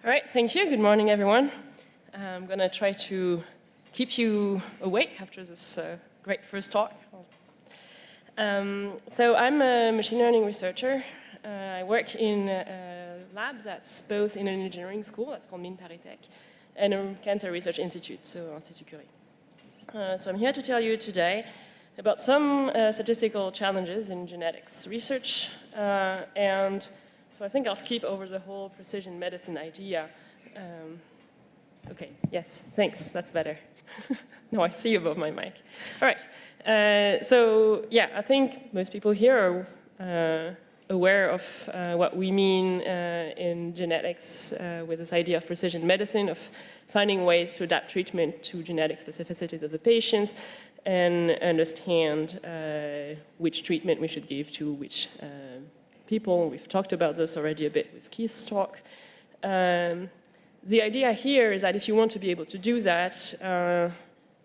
All right, thank you. Good morning, everyone. I'm going to try to keep you awake after this great first talk. So I'm a machine learning researcher. I work in a lab that's both in an engineering school, that's called Mines Paris Tech, and a cancer research institute, so Institut Curie. So I'm here to tell you today about some statistical challenges in genetics research, and so I think I'll skip over the whole precision medicine idea. Okay, yes, thanks, that's better. No, I see above my mic. All right, so yeah, I think most people here are aware of what we mean in genetics with this idea of precision medicine, of finding ways to adapt treatment to genetic specificities of the patients and understand which treatment we should give to which people. We've talked about this already a bit with Keith's talk. The idea here is that if you want to be able to do that,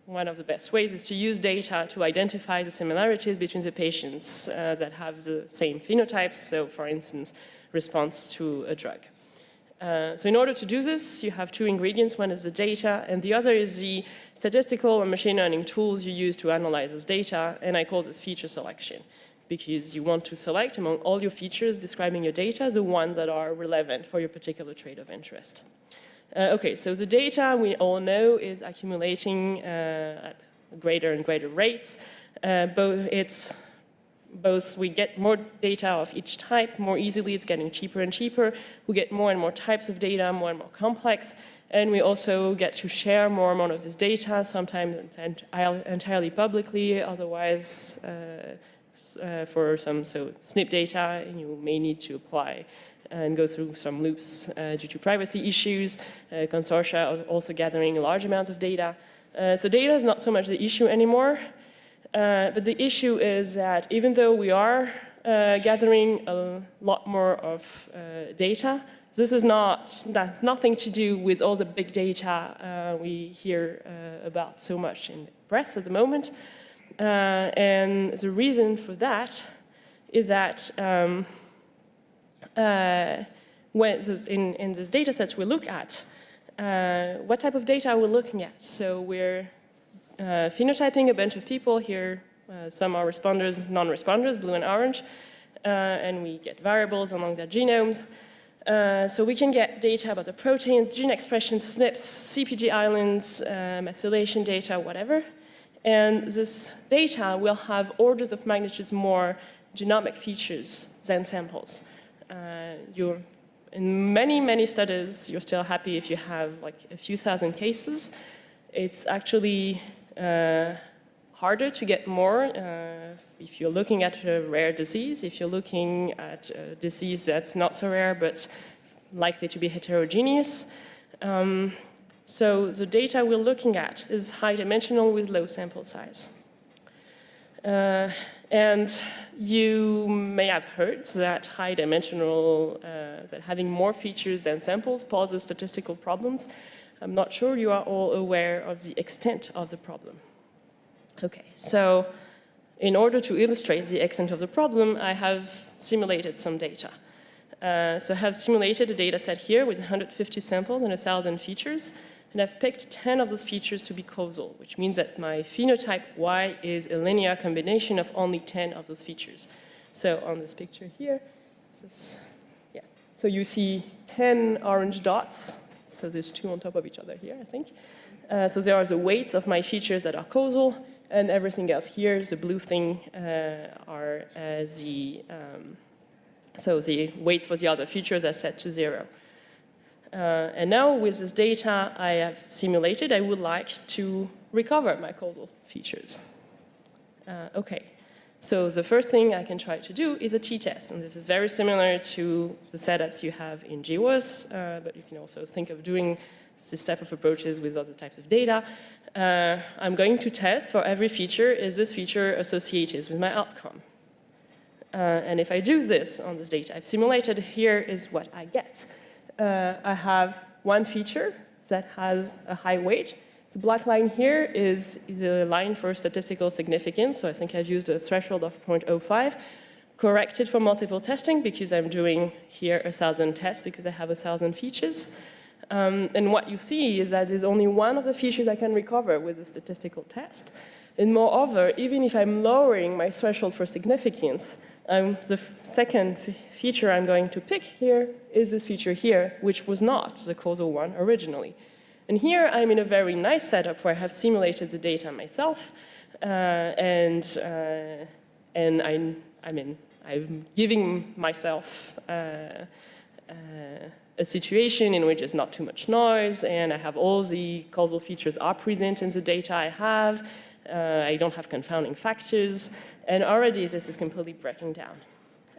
one of the best ways is to use data to identify the similarities between the patients that have the same phenotypes, so for instance, response to a drug. So in order to do this, you have two ingredients. One is the data, and the other is the statistical and machine learning tools you use to analyze this data, and I call this feature selection, because you want to select among all your features describing your data the ones that are relevant for your particular trait of interest. Okay, so the data we all know is accumulating at greater and greater rates. Both we get more data of each type more easily, it's getting cheaper and cheaper. We get more and more types of data, more and more complex, and we also get to share more amount of this data, sometimes entirely publicly, otherwise for some SNP data, you may need to apply and go through some loops due to privacy issues. Consortia are also gathering large amounts of data. So data is not so much the issue anymore, but the issue is that even though we are gathering a lot more of data, that's nothing to do with all the big data we hear about so much in the press at the moment. And the reason for that is that in this data sets we look at, what type of data are we looking at? So we're phenotyping a bunch of people here. Some are responders, non-responders, blue and orange, and we get variables along their genomes. So we can get data about the proteins, gene expression, SNPs, CPG islands, methylation data, whatever. And this data will have orders of magnitudes more genomic features than samples. In many studies, you're still happy if you have like a few thousand cases. It's actually harder to get more if you're looking at a rare disease, if you're looking at a disease that's not so rare but likely to be heterogeneous. So the data we're looking at is high dimensional with low sample size. And you may have heard that high dimensional, that having more features than samples poses statistical problems. I'm not sure you are all aware of the extent of the problem. Okay, so in order to illustrate the extent of the problem, I have simulated some data. So I have simulated a data set here with 150 samples and 1,000 features. And I've picked 10 of those features to be causal, which means that my phenotype Y is a linear combination of only 10 of those features. So on this picture here, so you see 10 orange dots. So there's two on top of each other here, I think. So there are the weights of my features that are causal, and everything else here, the blue thing, are so the weights for the other features are set to 0. And now with this data I have simulated, I would like to recover my causal features. Okay, so the first thing I can try to do is a t-test, and this is very similar to the setups you have in GWAS, but you can also think of doing this type of approaches with other types of data. I'm going to test for every feature, is this feature associated with my outcome? And if I do this on this data I've simulated, here is what I get. I have one feature that has a high weight. The black line here is the line for statistical significance, so I think I've used a threshold of 0.05, corrected for multiple testing because I'm doing here 1,000 tests because I have 1,000 features. And what you see is that there's only one of the features I can recover with a statistical test. And moreover, even if I'm lowering my threshold for significance, the second feature I'm going to pick here is this feature here, which was not the causal one originally. And here I'm in a very nice setup where I have simulated the data myself, and I'm giving myself a situation in which there's not too much noise, and I have all the causal features are present in the data I have. I don't have confounding factors, and already this is completely breaking down.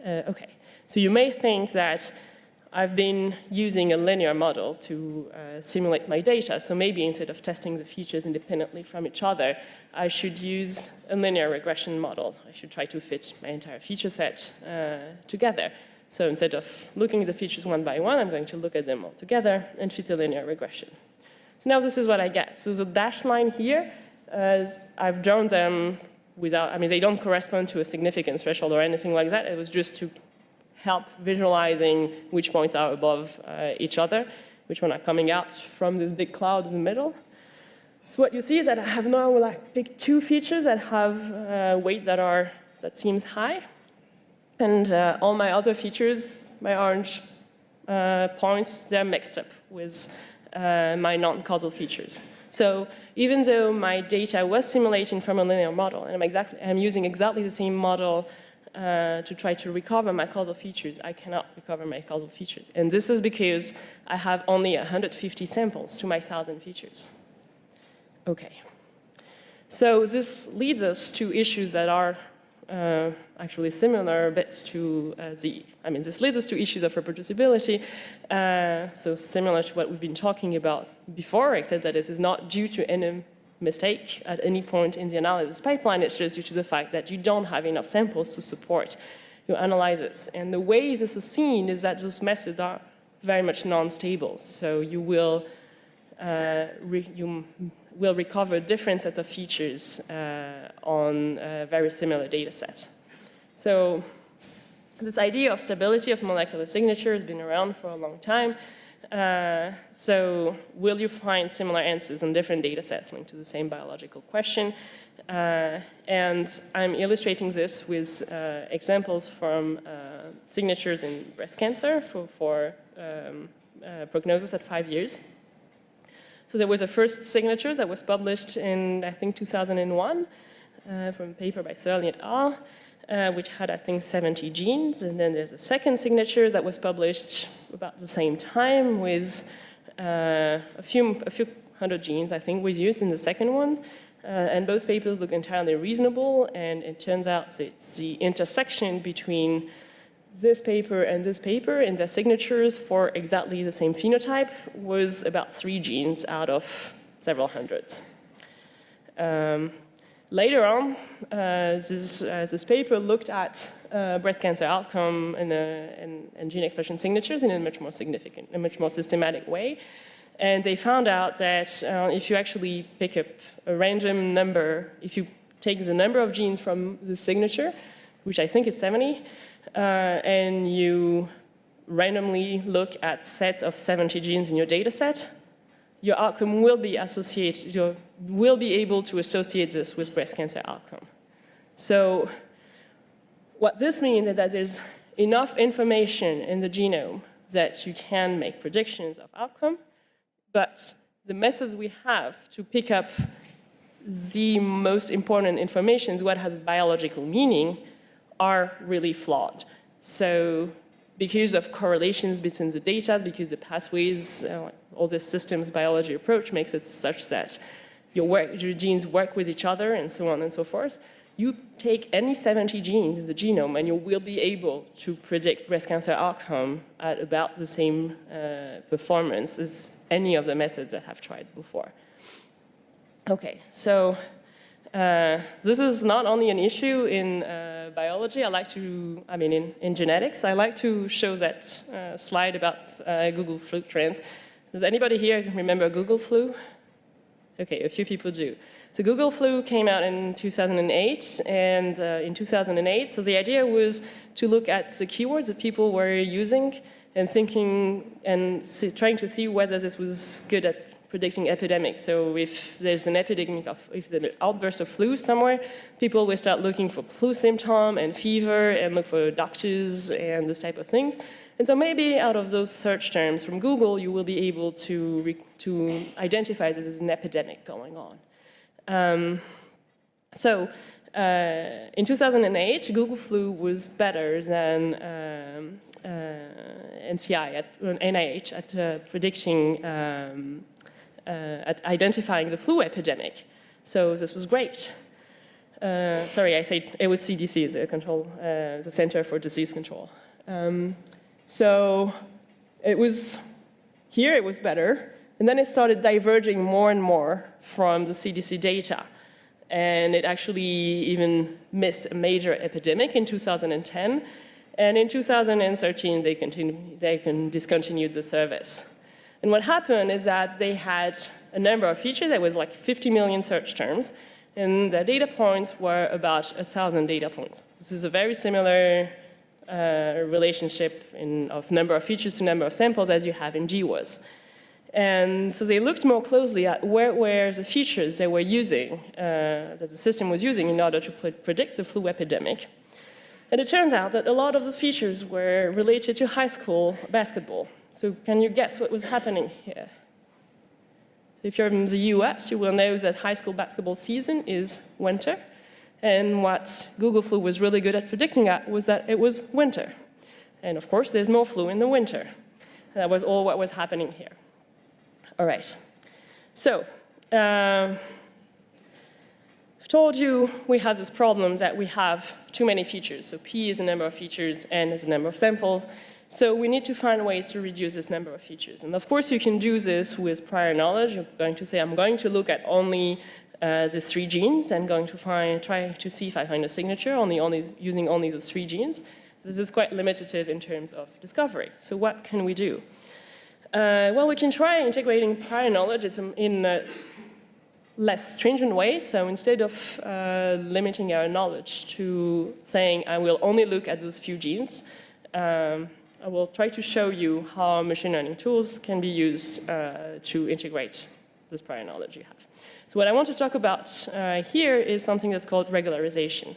Okay, so you may think that I've been using a linear model to simulate my data, so maybe instead of testing the features independently from each other, I should use a linear regression model. I should try to fit my entire feature set together. So instead of looking at the features one by one, I'm going to look at them all together and fit a linear regression. So now this is what I get. So the dashed line here, I've drawn them without, they don't correspond to a significance threshold or anything like that. It was just to help visualizing which points are above each other, which one are coming out from this big cloud in the middle. So what you see is that I have now picked two features that have weight that seems high, and all my other features, my orange points, they're mixed up with my non-causal features. So even though my data was simulating from a linear model, and I'm using exactly the same model to try to recover my causal features, I cannot recover my causal features. And this is because I have only 150 samples to my 1,000 features. Okay. So this leads us to issues that are actually similar a bit to this leads us to issues of reproducibility, so similar to what we've been talking about before, except that this is not due to any mistake at any point in the analysis pipeline. It's just due to the fact that you don't have enough samples to support your analysis. And the way this is seen is that those methods are very much non-stable. So you will recover different sets of features on a very similar data set. So this idea of stability of molecular signature has been around for a long time. So will you find similar answers on different data sets linked to the same biological question? And I'm illustrating this with examples from signatures in breast cancer for prognosis at 5 years. So there was a first signature that was published in, I think, 2001 from a paper by Searle et al., which had, I think, 70 genes. And then there's a second signature that was published about the same time with a few hundred genes, I think, was used in the second one. And both papers look entirely reasonable. And it turns out that it's the intersection between this paper and this paper in their signatures for exactly the same phenotype was about 3 genes out of several hundred. Later on, this paper looked at breast cancer outcome and gene expression signatures in a much more significant, a much more systematic way. And they found out that if you actually pick up a random number, if you take the number of genes from the signature, which I think is 70, and you randomly look at sets of 70 genes in your data set, your outcome will be associated, you will be able to associate this with breast cancer outcome. So what this means is that there's enough information in the genome that you can make predictions of outcome, but the methods we have to pick up the most important information, what has biological meaning, are really flawed. So because of correlations between the data, because the pathways, all this systems biology approach makes it such that your genes work with each other and so on and so forth, you take any 70 genes in the genome and you will be able to predict breast cancer outcome at about the same performance as any of the methods that have tried before. Okay, so this is not only an issue in biology. In genetics, I like to show that slide about Google flu trends. Does anybody here remember Google flu? Okay, a few people do. So Google Flu came out in 2008, and in 2008, so the idea was to look at the keywords that people were using and thinking and trying to see whether this was good at predicting epidemics. So if there's an epidemic if there's an outburst of flu somewhere, people will start looking for flu symptom and fever and look for doctors and those type of things. And so maybe out of those search terms from Google, you will be able to identify that there's an epidemic going on. In 2008, Google Flu was better than NIH at predicting, at identifying the flu epidemic. So this was great. Sorry, I said it was CDC, the Center for Disease Control. So it was better. And then it started diverging more and more from the CDC data. And it actually even missed a major epidemic in 2010. And in 2013, they discontinued the service. And what happened is that they had a number of features. There was like 50 million search terms. And the data points were about 1,000 data points. This is a very similar relationship of number of features to number of samples as you have in GWAS. And so they looked more closely at where were the features they were using, that the system was using in order to predict the flu epidemic. And it turns out that a lot of those features were related to high school basketball. So can you guess what was happening here? So if you're in the US, you will know that high school basketball season is winter. And what Google Flu was really good at predicting was that it was winter. And of course, there's more flu in the winter. That was all what was happening here. All right. So, I've told you we have this problem that we have too many features. So P is the number of features, N is the number of samples. So we need to find ways to reduce this number of features. And of course, you can do this with prior knowledge. You're going to say, I'm going to look at only the 3 genes and going to try to see if I find a signature using only the 3 genes. This is quite limitative in terms of discovery. So what can we do? Well, we can try integrating prior knowledge in a less stringent way. So instead of limiting our knowledge to saying, I will only look at those few genes, I will try to show you how machine learning tools can be used to integrate this prior knowledge you have. So what I want to talk about here is something that's called regularization.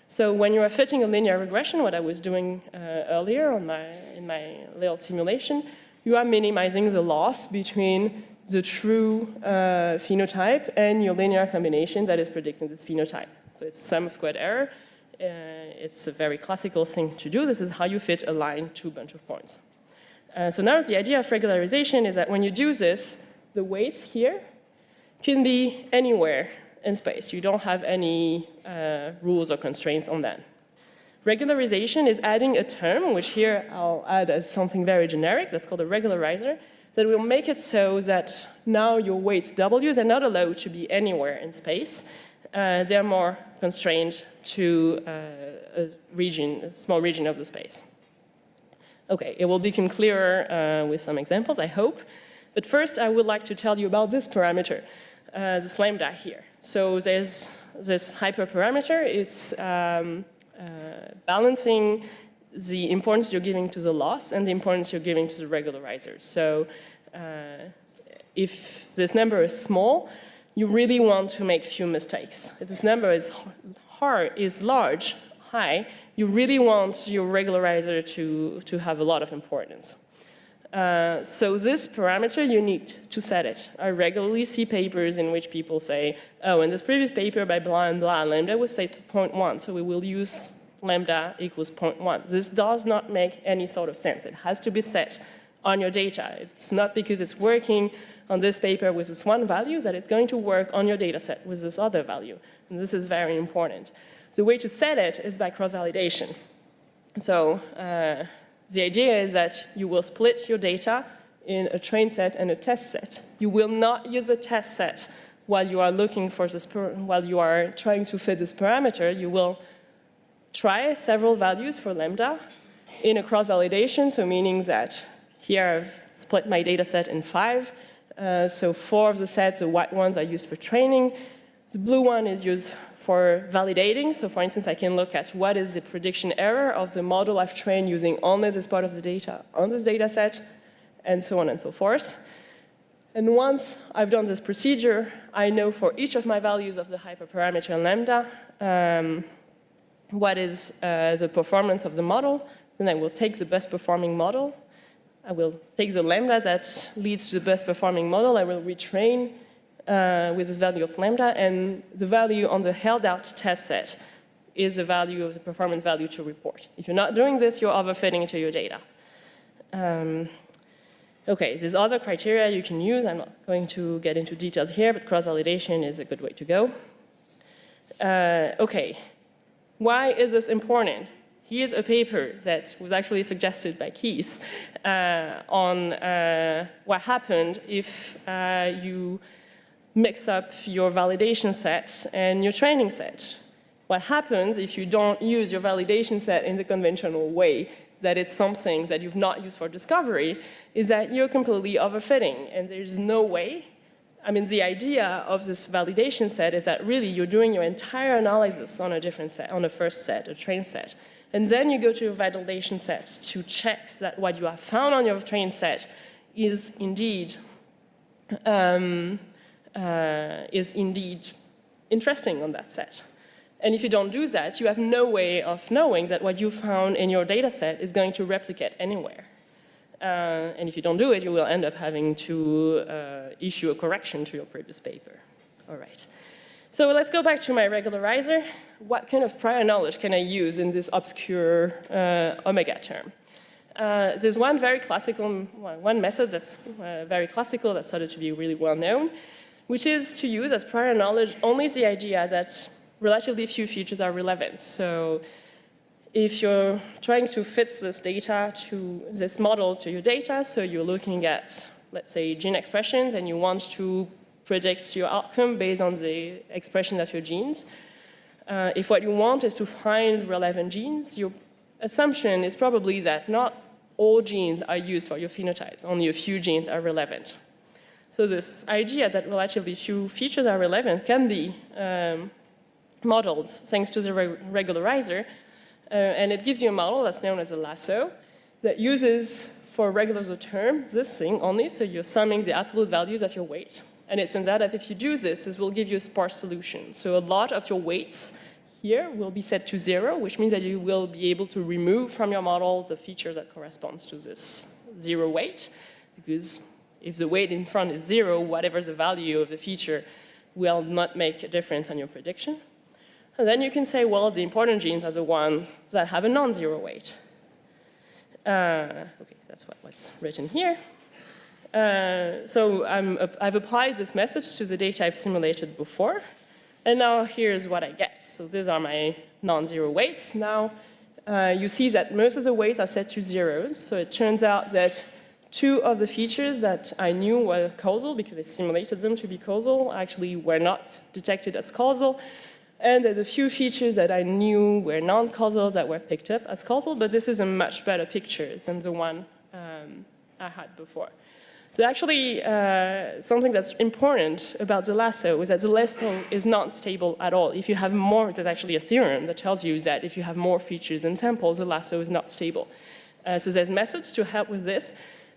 So when you are fitting a linear regression, what I was doing earlier in my little simulation, you are minimizing the loss between the true phenotype and your linear combination that is predicting this phenotype. So it's sum of squared error. It's a very classical thing to do. This is how you fit a line to a bunch of points. So now the idea of regularization is that when you do this, the weights here can be anywhere in space. You don't have any rules or constraints on that. Regularization is adding a term, which here I'll add as something very generic, that's called a regularizer, that will make it so that now your weights W's are not allowed to be anywhere in space. They're more constrained to a small region of the space. Okay, it will become clearer with some examples, I hope. But first, I would like to tell you about this parameter, this lambda here. So there's this hyperparameter. It's balancing the importance you're giving to the loss and the importance you're giving to the regularizer. So if this number is small, you really want to make few mistakes. If this number is large, high, you really want your regularizer to have a lot of importance. So this parameter, you need to set it. I regularly see papers in which people say, oh, in this previous paper by blah and blah, lambda was set to 0.1, so we will use lambda equals 0.1. This does not make any sort of sense. It has to be set on your data. It's not because it's working on this paper with this one value that it's going to work on your data set with this other value. And this is very important. The way to set it is by cross-validation. So the idea is that you will split your data in a train set and a test set. You will not use a test set while you are looking for this, while you are trying to fit this parameter. You will try several values for lambda in a cross-validation, so meaning that here I've split my data set in 5 So 4 of the sets, the white ones, are used for training. The blue one is used for validating. So for instance, I can look at what is the prediction error of the model I've trained using only this part of the data on this data set, and so on and so forth. And once I've done this procedure, I know for each of my values of the hyperparameter lambda what is the performance of the model. Then I will take the best performing model. I will take the lambda that leads to the best performing model. I will retrain with this value of lambda, and the value on the held out test set is the value of the performance value to report. If you're not doing this, you're overfitting into your data. Okay, there's other criteria you can use. I'm not going to get into details here, but cross-validation is a good way to go. Okay, why is this important? Here's a paper that was actually suggested by Keith on what happened if you mix up your validation set and your training set. What happens if you don't use your validation set in the conventional way, that it's something that you've not used for discovery, is that you're completely overfitting, and there's no way. I mean, the idea of this validation set is that really you're doing your entire analysis on a different set, on a first set, a train set. And then you go to your validation set to check that what you have found on your train set is indeed interesting on that set. And if you don't do that, you have no way of knowing that what you found in your data set is going to replicate anywhere. And if you don't do it, you will end up having to issue a correction to your previous paper. All right. So let's go back to my regularizer. What kind of prior knowledge can I use in this obscure omega term? There's one very classical, one method that's very classical that started to be really well known, which is to use as prior knowledge only the idea that relatively few features are relevant. So if you're trying to fit this data to this model to your data, so you're looking at, let's say, gene expressions, and you want to predict your outcome based on the expression of your genes. If what you want is to find relevant genes, your assumption is probably that not all genes are used for your phenotypes, only a few genes are relevant. So this idea that relatively few features are relevant can be modeled thanks to the regularizer, and it gives you a model that's known as a Lasso that uses for regular term this thing only, so you're summing the absolute values of your weight. And it turns out that if you do this, this will give you a sparse solution. So a lot of your weights here will be set to 0, which means that you will be able to remove from your model the feature that corresponds to this 0 weight, because if the weight in front is 0, whatever the value of the feature will not make a difference on your prediction. And then you can say, well, the important genes are the ones that have a non-zero weight. Okay, that's what's written here. So I've applied this message to the data I've simulated before, and now here's what I get. So these are my non-zero weights. Now you see that most of the weights are set to zeros, so it turns out that 2 of the features that I knew were causal, because I simulated them to be causal, actually were not detected as causal. And there's a few features that I knew were non-causal that were picked up as causal, but this is a much better picture than the one I had before. So actually, something that's important about the Lasso is that the Lasso is not stable at all. If you have more, there's actually a theorem that tells you that if you have more features and samples, the Lasso is not stable. So there's methods to help with this.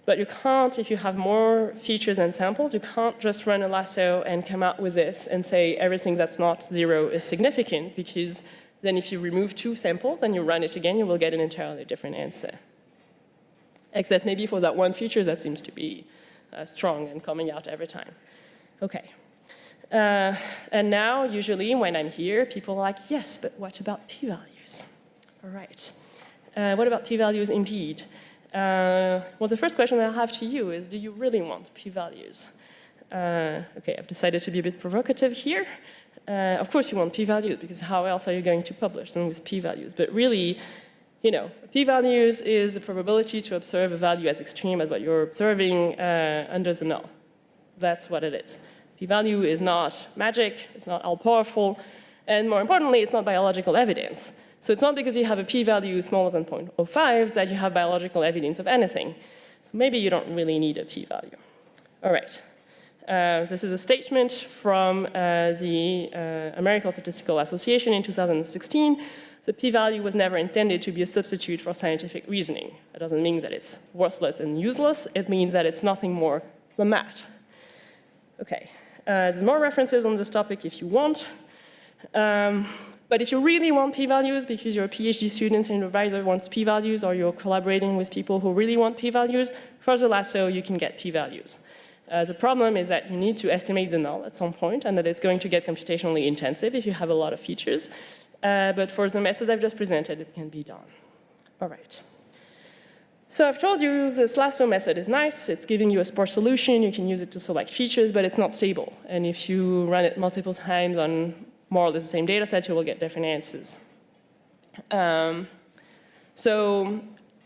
But you can't, if you have more features and samples, you can't just run a Lasso and come out with this and say everything that's not 0 is significant, because then if you remove 2 samples and you run it again, you will get an entirely different answer. Except maybe for that one feature that seems to be strong and coming out every time. Okay. And now, usually, when I'm here, people are like, yes, but what about p-values? All right. What about p-values indeed? Well, the first question I have to you is, do you really want p-values? Okay, I've decided to be a bit provocative here. Of course you want p-values, because how else are you going to publish than with p-values? But really, you know, p-values is the probability to observe a value as extreme as what you're observing under the null. That's what it is. P-value is not magic, it's not all-powerful, and more importantly, it's not biological evidence. So it's not because you have a p-value smaller than 0.05 that you have biological evidence of anything. So maybe you don't really need a p-value. All right. This is a statement from the American Statistical Association in 2016. The p-value was never intended to be a substitute for scientific reasoning. That doesn't mean that it's worthless and useless. It means that it's nothing more than that. Okay, there's more references on this topic if you want. But if you really want p-values, because you're a PhD student and your advisor wants p-values, or you're collaborating with people who really want p-values, for the Lasso, you can get p-values. The problem is that you need to estimate the null at some point, and that it's going to get computationally intensive if you have a lot of features. But for the method I've just presented, it can be done. All right. So I've told you this Lasso method is nice. It's giving you a sparse solution. You can use it to select features, but it's not stable. And if you run it multiple times on more or less the same data set, you will get different answers. So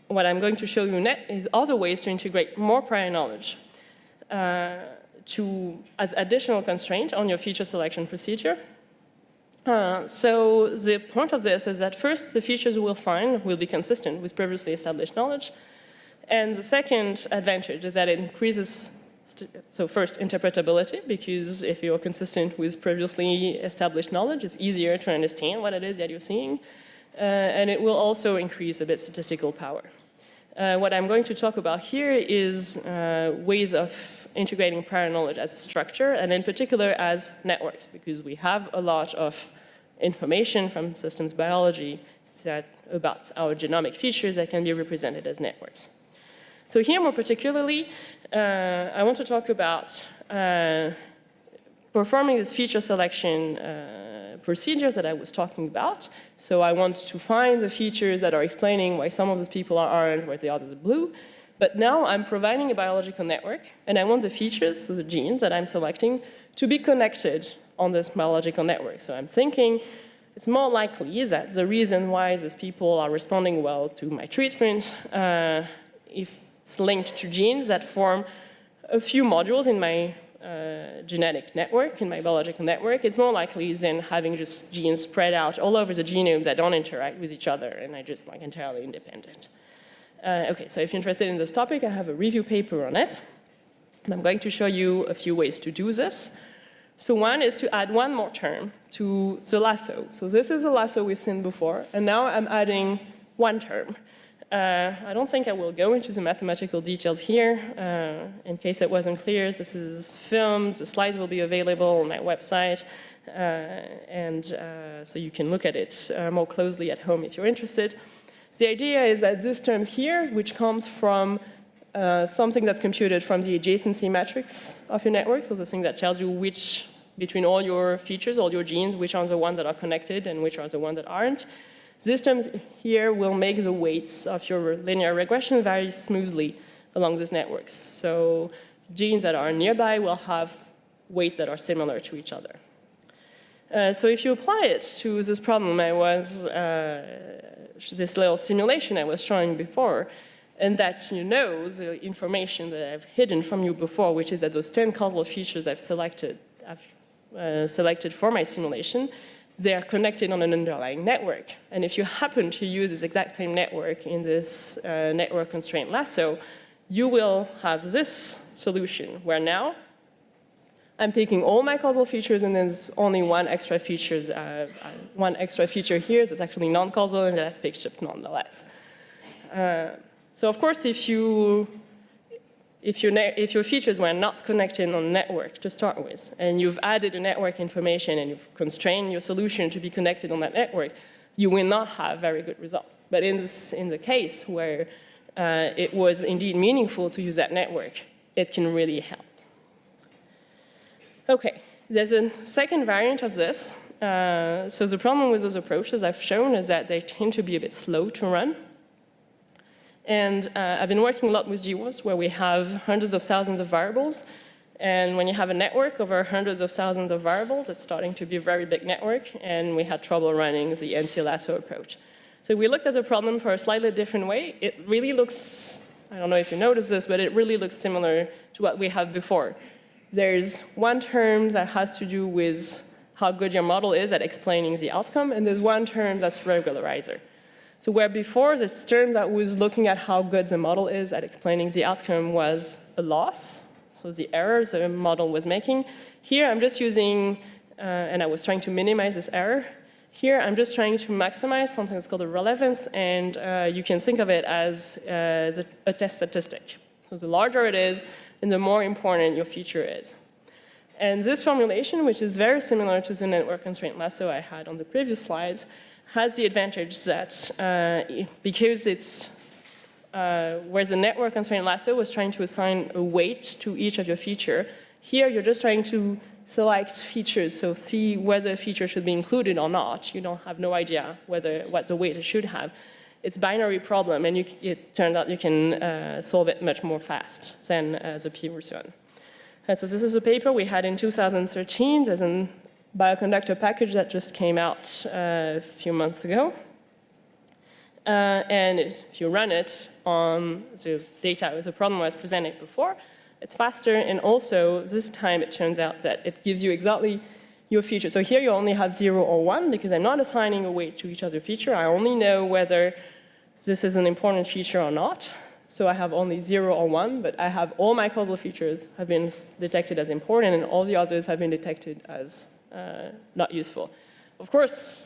what I'm going to show you next is other ways to integrate more prior knowledge as additional constraint on your feature selection procedure. So the point of this is that first, the features we'll find will be consistent with previously established knowledge. And the second advantage is that it increases, so first, interpretability, because if you're consistent with previously established knowledge, it's easier to understand what it is that you're seeing. And it will also increase a bit statistical power. What I'm going to talk about here is ways of integrating prior knowledge as structure, and in particular as networks, because we have a lot of information from systems biology about our genomic features that can be represented as networks. So here, more particularly, I want to talk about performing this feature selection procedures that I was talking about. So I want to find the features that are explaining why some of these people are orange, why the others are blue. But now I'm providing a biological network, and I want the features, so the genes that I'm selecting, to be connected on this biological network. So I'm thinking it's more likely that the reason why these people are responding well to my treatment, if it's linked to genes that form a few modules in my genetic network, in my biological network, it's more likely than having just genes spread out all over the genome that don't interact with each other and are just like entirely independent. Okay, so if you're interested in this topic, I have a review paper on it. And I'm going to show you a few ways to do this. So one is to add one more term to the Lasso. So this is a Lasso we've seen before, and now I'm adding one term. I don't think I will go into the mathematical details here. In case it wasn't clear, this is filmed. The slides will be available on my website. So you can look at it more closely at home if you're interested. The idea is that this term here, which comes from something that's computed from the adjacency matrix of your network, so the thing that tells you which, between all your features, all your genes, which are the ones that are connected and which are the ones that aren't. This term here will make the weights of your linear regression vary smoothly along these networks. So genes that are nearby will have weights that are similar to each other. So if you apply it to this problem, this little simulation I was showing before, and that you know the information that I've hidden from you before, which is that those 10 causal features I've selected for my simulation, they are connected on an underlying network. And if you happen to use this exact same network in this network constraint Lasso, you will have this solution, where now I'm picking all my causal features, and there's only one extra feature here that's actually non-causal, and that I've picked up nonetheless. So of course, if your features were not connected on a network to start with, and you've added a network information and you've constrained your solution to be connected on that network, you will not have very good results. But in the case where it was indeed meaningful to use that network, it can really help. Okay, there's a second variant of this. So the problem with those approaches I've shown is that they tend to be a bit slow to run. And I've been working a lot with GWAS, where we have hundreds of thousands of variables. And when you have a network over hundreds of thousands of variables, it's starting to be a very big network, and we had trouble running the NC-Lasso approach. So we looked at the problem for a slightly different way. It really looks, I don't know if you noticed this, but it really looks similar to what we have before. There's one term that has to do with how good your model is at explaining the outcome, and there's one term that's regularizer. So where before this term that was looking at how good the model is at explaining the outcome was a loss, so the errors the model was making. Here I'm just using, and I was trying to minimize this error. Here I'm just trying to maximize something that's called a relevance, and you can think of it as a test statistic. So the larger it is, and the more important your feature is. And this formulation, which is very similar to the network constraint lasso I had on the previous slides, has the advantage that because it's where the network constraint lasso was trying to assign a weight to each of your feature, here you're just trying to select features, so see whether a feature should be included or not. You don't have no idea what the weight it should have. It's a binary problem, and it turned out you can solve it much more fast than the previous one. So this is a paper we had in 2013. There's a bioconductor package that just came out a few months ago. And if you run it on the data, the problem was presented before, it's faster, and also this time it turns out that it gives you exactly your feature. So here you only have 0 or 1 because I'm not assigning a weight to each other feature. I only know whether this is an important feature or not. So I have only 0 or 1, but I have all my causal features have been detected as important, and all the others have been detected as not useful. Of course,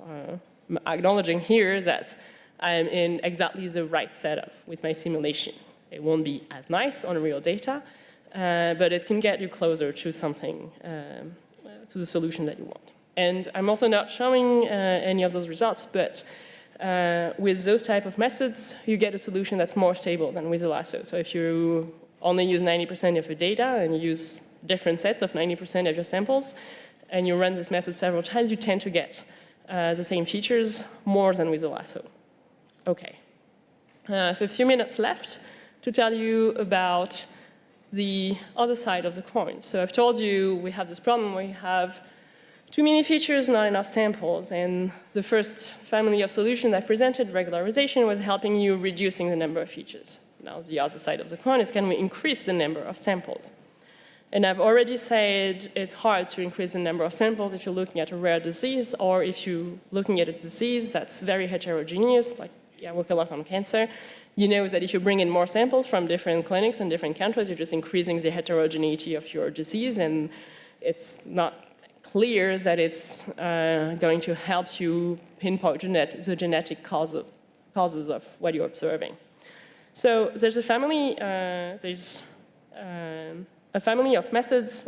I'm acknowledging here that I'm in exactly the right setup with my simulation. It won't be as nice on real data, but it can get you closer to something, to the solution that you want. And I'm also not showing any of those results, but with those type of methods, you get a solution that's more stable than with a lasso. So if you only use 90% of your data and you use different sets of 90% of your samples, and you run this method several times, you tend to get the same features more than with a lasso. Okay. I have a few minutes left to tell you about the other side of the coin. So I've told you we have this problem where we have too many features, not enough samples. And the first family of solutions I presented, regularization, was helping you reducing the number of features. Now the other side of the coin is, can we increase the number of samples? And I've already said it's hard to increase the number of samples if you're looking at a rare disease, or if you're looking at a disease that's very heterogeneous, like I work a lot on cancer. You know that if you bring in more samples from different clinics and different countries, you're just increasing the heterogeneity of your disease, and it's not clear that it's going to help you pinpoint the genetic causes of what you're observing. So there's a family, of methods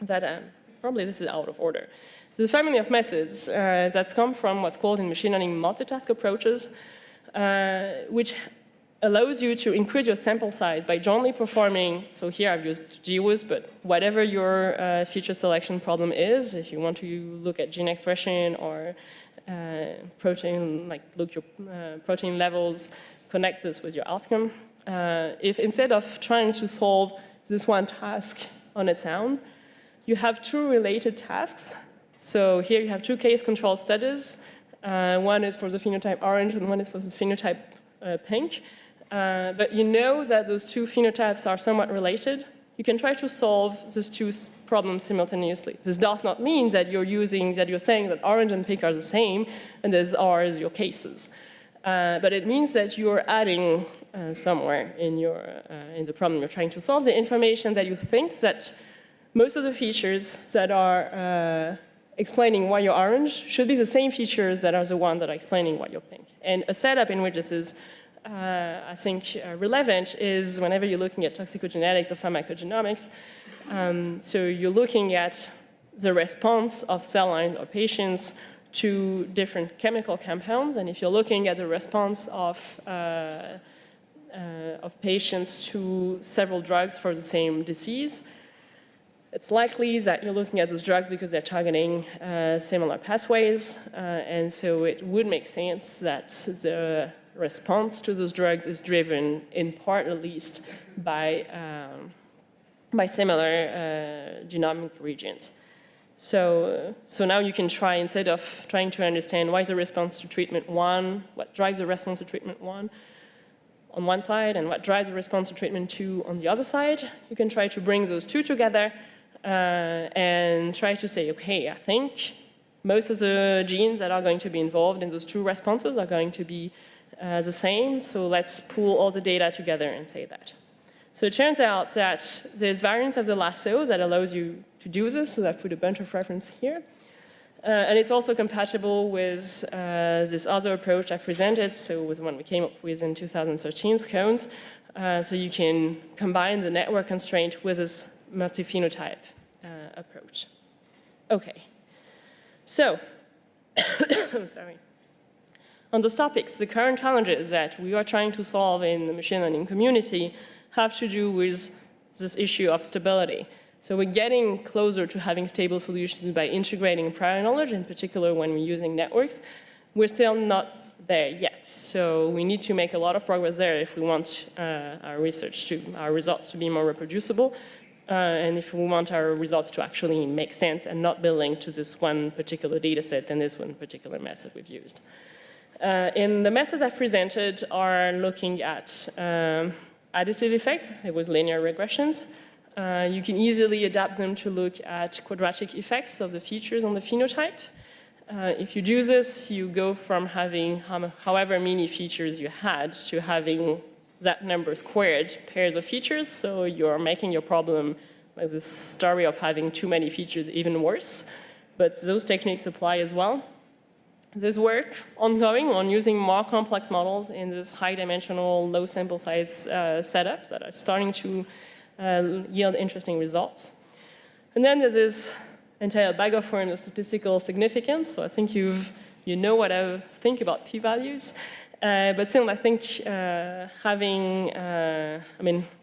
that probably this is out of order. There's a family of methods that come from what's called in machine learning multitask approaches, which allows you to increase your sample size by jointly performing, so here I've used GWAS, but whatever your feature selection problem is, if you want to look at gene expression or protein, like look your protein levels, connect this with your outcome. If instead of trying to solve this one task on its own, you have two related tasks. So here you have two case control studies. One is for the phenotype orange and one is for the phenotype pink. But you know that those two phenotypes are somewhat related. You can try to solve these two problems simultaneously. This does not mean that you're saying that orange and pink are the same and these are your cases. But it means that you're adding somewhere in the problem you're trying to solve the information that you think that most of the features that are explaining why you're orange should be the same features that are the ones that are explaining why you're pink. And a setup in which this is, I think, relevant is whenever you're looking at toxicogenetics or pharmacogenomics. So you're looking at the response of cell lines or patients to different chemical compounds. And if you're looking at the response of patients to several drugs for the same disease, it's likely that you're looking at those drugs because they're targeting similar pathways, and so it would make sense that the response to those drugs is driven, in part at least, by similar genomic regions. So now you can try, instead of trying to understand why is the response to treatment one, what drives the response to treatment one on one side, and what drives the response to treatment two on the other side, you can try to bring those two together and try to say, okay, I think most of the genes that are going to be involved in those two responses are going to be the same, so let's pool all the data together and say that. So it turns out that there's variants of the Lasso that allows you to do this, so I've put a bunch of reference here. And it's also compatible with this other approach I presented, so with one we came up with in 2013, scones. So you can combine the network constraint with this multi-phenotype approach. Okay, so, sorry. On those topics, the current challenges that we are trying to solve in the machine learning community have to do with this issue of stability. So we're getting closer to having stable solutions by integrating prior knowledge, in particular when we're using networks. We're still not there yet. So we need to make a lot of progress there if we want our results to be more reproducible, and if we want our results to actually make sense and not be linked to this one particular data set and this one particular method we've used. In the methods I've presented are looking at additive effects. It was linear regressions. You can easily adapt them to look at quadratic effects of the features on the phenotype. If you do this, you go from having however many features you had to having that number squared pairs of features. So you're making your problem, like this story of having too many features, even worse. But those techniques apply as well. There's work ongoing on using more complex models in this high-dimensional, low sample size setups that are starting to yield interesting results. And then there's this entire bag of worms of statistical significance. So I think you know what I think about p-values. But still, I think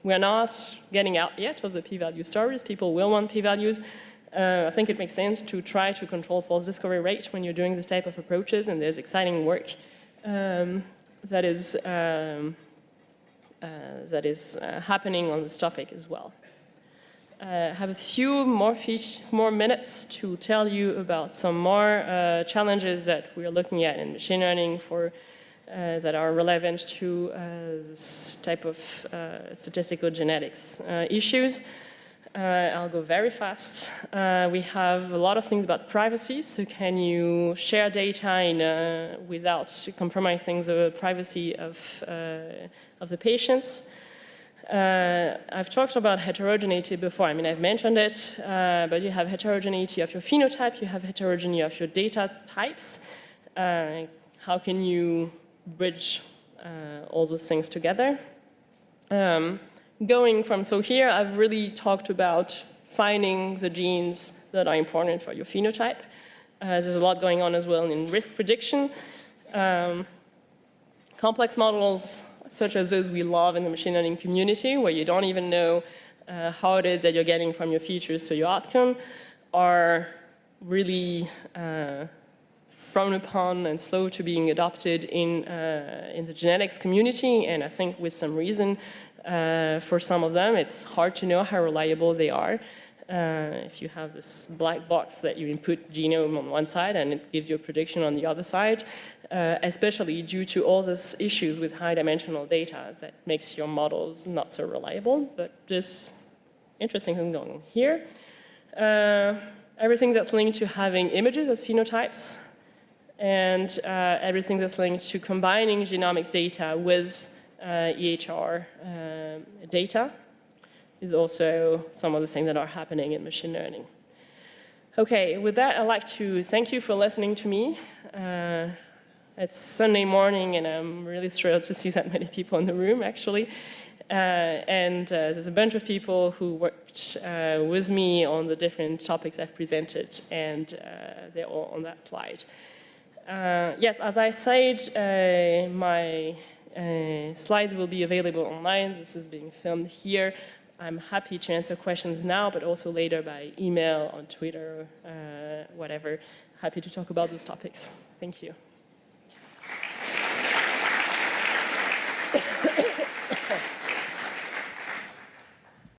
we're not getting out yet of the p-value stories. People will want p-values. I think it makes sense to try to control false discovery rate when you're doing this type of approaches, and there's exciting work that is happening on this topic as well. I have a few more minutes to tell you about some more challenges that we're looking at in machine learning that are relevant to this type of statistical genetics issues. I'll go very fast. We have a lot of things about privacy. So can you share data without compromising the privacy of the patients? I've talked about heterogeneity before. I've mentioned it, but you have heterogeneity of your phenotype. You have heterogeneity of your data types. How can you bridge all those things together? So here I've really talked about finding the genes that are important for your phenotype. There's a lot going on as well in risk prediction. Complex models such as those we love in the machine learning community, where you don't even know how it is that you're getting from your features to your outcome, are really frowned upon and slow to being adopted in the genetics community, and I think with some reason. For some of them, it's hard to know how reliable they are. If you have this black box that you input genome on one side and it gives you a prediction on the other side, especially due to all these issues with high-dimensional data that makes your models not so reliable, but there's interesting things going on here. Everything that's linked to having images as phenotypes, and everything that's linked to combining genomics data with EHR data is also some of the things that are happening in machine learning. Okay, with that, I'd like to thank you for listening to me. It's Sunday morning, and I'm really thrilled to see that many people in the room, actually. And there's a bunch of people who worked with me on the different topics I've presented, and they're all on that slide. Yes, as I said, my slides will be available online. This is being filmed here. I'm happy to answer questions now, but also later by email, on Twitter, whatever. Happy to talk about those topics. Thank you.